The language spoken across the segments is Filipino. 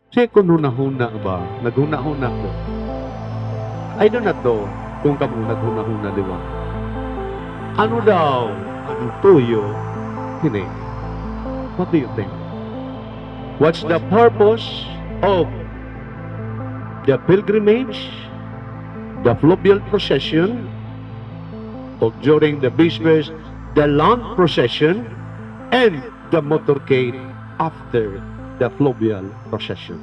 Siya kung huna-huna ba? Naghuna-huna ko. I do not know kung kamo naghuna-huna, di ba? Ano daw? Ano tuyo? Hindi. What do you think? What's the purpose of the pilgrimage, the fluvial procession, or during the business, the land procession, and the motorcade after the fluvial procession?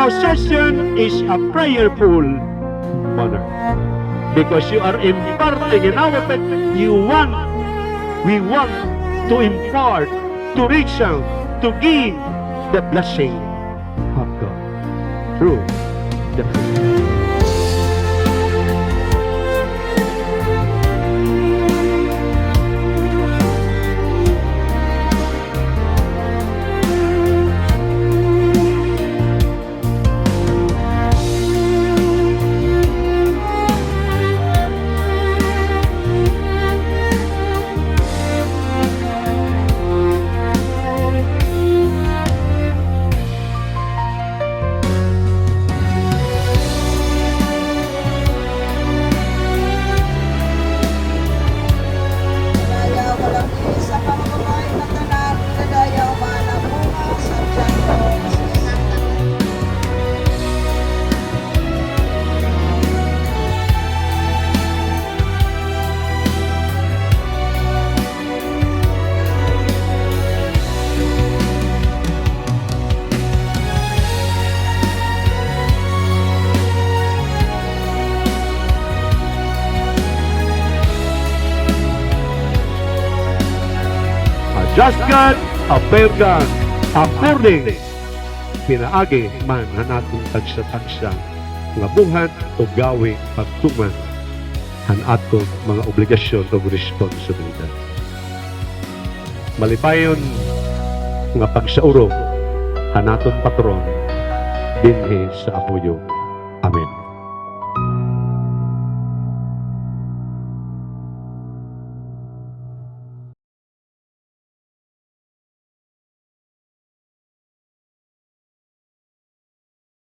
Procession is a prayerful manner because you are imparting in our faith. We want to impart, to reach out, to give the blessing of God through the faith. Just God, apergan, according, pinaagi man hanatong tagsa-tagsa, nga buhat o gawi pagtuman, hanatong mga obligasyon o responsibilidad. Malipayon nga pagsauro, hanaton patron, dinhi sa apoyo. Amen.